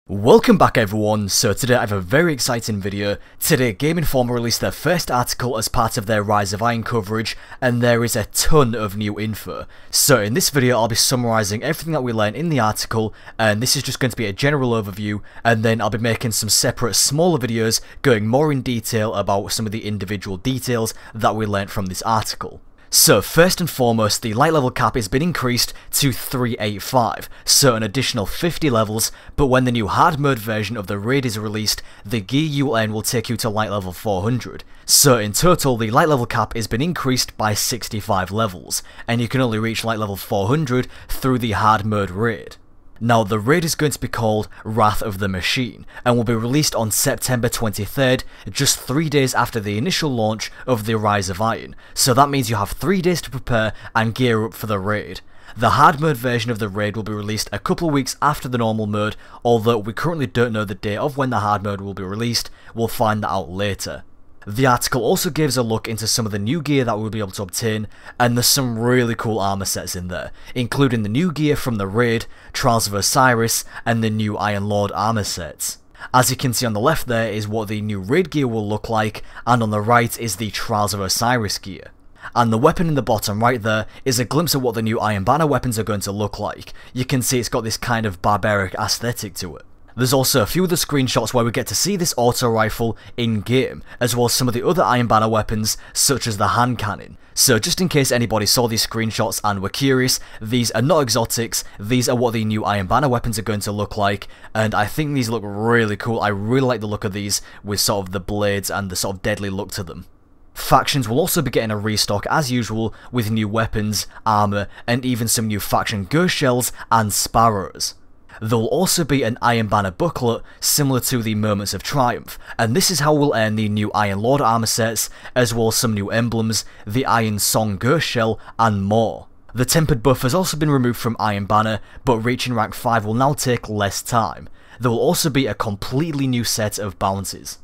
Welcome back everyone. So today I have a very exciting video. Today Game Informer released their first article as part of their Rise of Iron coverage, and there is a ton of new info. So in this video I'll be summarising everything that we learned in the article, and this is just going to be a general overview, and then I'll be making some separate smaller videos going more in detail about some of the individual details that we learned from this article. So first and foremost, the light level cap has been increased to 385, so an additional 50 levels, but when the new hard mode version of the raid is released, the gear you will earn will take you to light level 400. So in total, the light level cap has been increased by 65 levels, and you can only reach light level 400 through the hard mode raid. Now the raid is going to be called Wrath of the Machine, and will be released on September 23rd, just 3 days after the initial launch of the Rise of Iron, so that means you have 3 days to prepare and gear up for the raid. The hard mode version of the raid will be released a couple of weeks after the normal mode, although we currently don't know the date of when the hard mode will be released. We'll find that out later. The article also gives a look into some of the new gear that we'll be able to obtain, and there's some really cool armor sets in there, including the new gear from the raid, Trials of Osiris, and the new Iron Lord armor sets. As you can see on the left there is what the new raid gear will look like, and on the right is the Trials of Osiris gear. And the weapon in the bottom right there is a glimpse of what the new Iron Banner weapons are going to look like. You can see it's got this kind of barbaric aesthetic to it. There's also a few other screenshots where we get to see this auto rifle in game, as well as some of the other Iron Banner weapons, such as the hand cannon. So just in case anybody saw these screenshots and were curious, these are not exotics, these are what the new Iron Banner weapons are going to look like, and I think these look really cool. I really like the look of these, with sort of the blades and the sort of deadly look to them. Factions will also be getting a restock as usual, with new weapons, armor, and even some new faction ghost shells and sparrows. There will also be an Iron Banner booklet similar to the Moments of Triumph, and this is how we'll earn the new Iron Lord armor sets, as well as some new emblems, the Iron Song Ghost Shell, and more. The tempered buff has also been removed from Iron Banner, but reaching rank 5 will now take less time. There will also be a completely new set of bounties.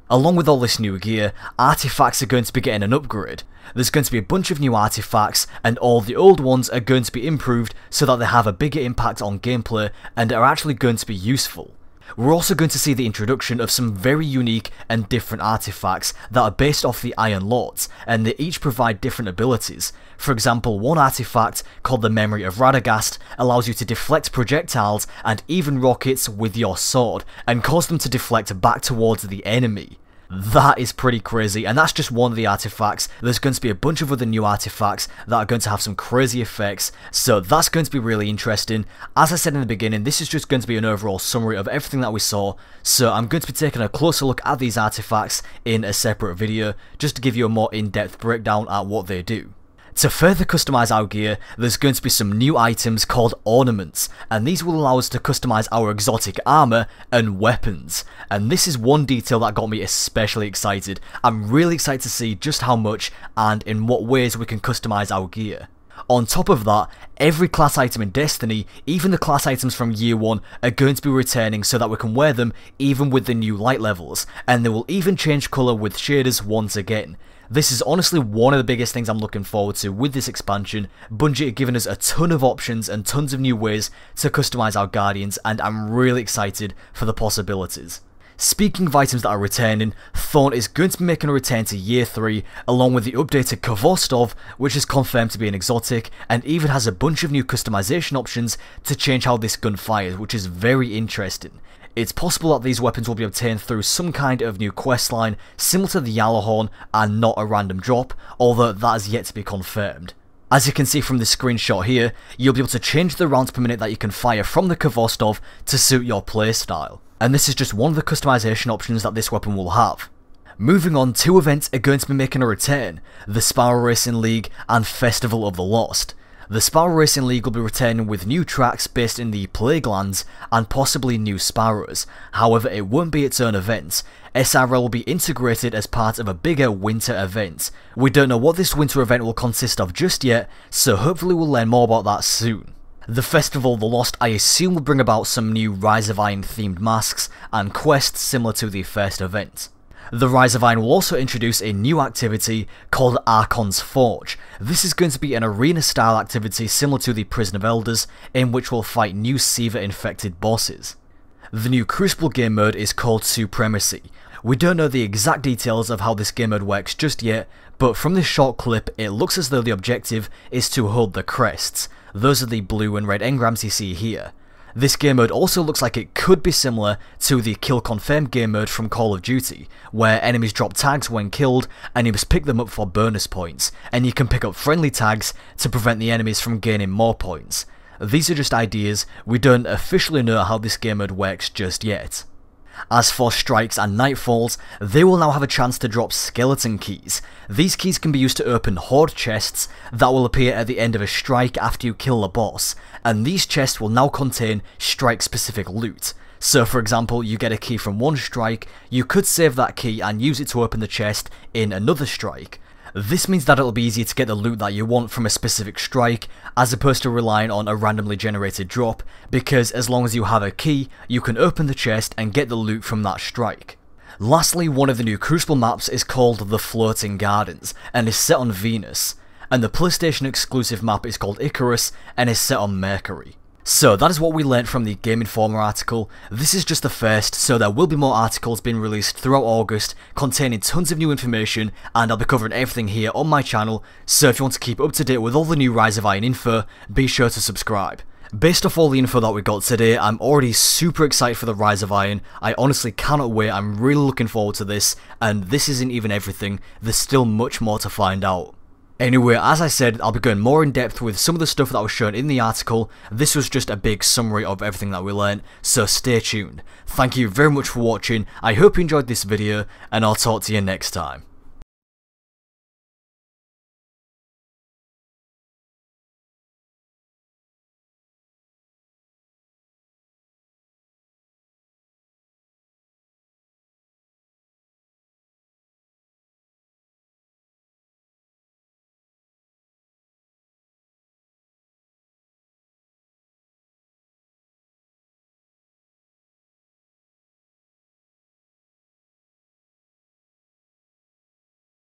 Along with all this new gear, artifacts are going to be getting an upgrade. There's going to be a bunch of new artifacts, and all the old ones are going to be improved so that they have a bigger impact on gameplay and are actually going to be useful. We're also going to see the introduction of some very unique and different artifacts that are based off the Iron Lords, and they each provide different abilities. For example, one artifact, called the Memory of Radagast, allows you to deflect projectiles and even rockets with your sword, and cause them to deflect back towards the enemy. That is pretty crazy, and that's just one of the artifacts. There's going to be a bunch of other new artifacts that are going to have some crazy effects, so that's going to be really interesting. As I said in the beginning, this is just going to be an overall summary of everything that we saw, so I'm going to be taking a closer look at these artifacts in a separate video, just to give you a more in-depth breakdown at what they do. To further customize our gear, there's going to be some new items called ornaments, and these will allow us to customize our exotic armor and weapons. And this is one detail that got me especially excited. I'm really excited to see just how much and in what ways we can customize our gear. On top of that, every class item in Destiny, even the class items from Year 1, are going to be returning so that we can wear them even with the new light levels, and they will even change colour with shaders once again. This is honestly one of the biggest things I'm looking forward to with this expansion. Bungie are giving us a ton of options and tons of new ways to customize our Guardians, and I'm really excited for the possibilities. Speaking of items that are returning, Thorn is going to be making a return to Year 3, along with the updated Khvostov, which is confirmed to be an exotic, and even has a bunch of new customization options to change how this gun fires, which is very interesting. It's possible that these weapons will be obtained through some kind of new questline, similar to the Yalahorn, and not a random drop, although that is yet to be confirmed. As you can see from this screenshot here, you'll be able to change the rounds per minute that you can fire from the Khvostov to suit your playstyle. And this is just one of the customization options that this weapon will have. Moving on, 2 events are going to be making a return: the Sparrow Racing League and Festival of the Lost. The Sparrow Racing League will be returning with new tracks based in the Plaguelands and possibly new Sparrows. However, it won't be its own event. SRL will be integrated as part of a bigger winter event. We don't know what this winter event will consist of just yet, so hopefully we'll learn more about that soon. The Festival of the Lost, I assume, will bring about some new Rise of Iron themed masks and quests similar to the first event. The Rise of Iron will also introduce a new activity called Archon's Forge. This is going to be an arena style activity similar to the Prison of Elders, in which we'll fight new Siva infected bosses. The new Crucible game mode is called Supremacy. We don't know the exact details of how this game mode works just yet, but from this short clip it looks as though the objective is to hold the crests. Those are the blue and red engrams you see here. This game mode also looks like it could be similar to the Kill Confirmed game mode from Call of Duty, where enemies drop tags when killed and you must pick them up for bonus points, and you can pick up friendly tags to prevent the enemies from gaining more points. These are just ideas, we don't officially know how this game mode works just yet. As for strikes and nightfalls, they will now have a chance to drop skeleton keys. These keys can be used to open horde chests that will appear at the end of a strike after you kill the boss, and these chests will now contain strike specific loot. So for example, you get a key from one strike, you could save that key and use it to open the chest in another strike. This means that it'll be easier to get the loot that you want from a specific strike, as opposed to relying on a randomly generated drop, because as long as you have a key, you can open the chest and get the loot from that strike. Lastly, one of the new Crucible maps is called The Floating Gardens, and is set on Venus, and the PlayStation exclusive map is called Icarus, and is set on Mercury. So that is what we learnt from the Game Informer article. This is just the first, so there will be more articles being released throughout August containing tons of new information, and I'll be covering everything here on my channel, so if you want to keep up to date with all the new Rise of Iron info, be sure to subscribe. Based off all the info that we got today, I'm already super excited for the Rise of Iron. I honestly cannot wait, I'm really looking forward to this, and this isn't even everything, there's still much more to find out. Anyway, as I said, I'll be going more in depth with some of the stuff that was shown in the article. This was just a big summary of everything that we learned, so stay tuned. Thank you very much for watching, I hope you enjoyed this video, and I'll talk to you next time.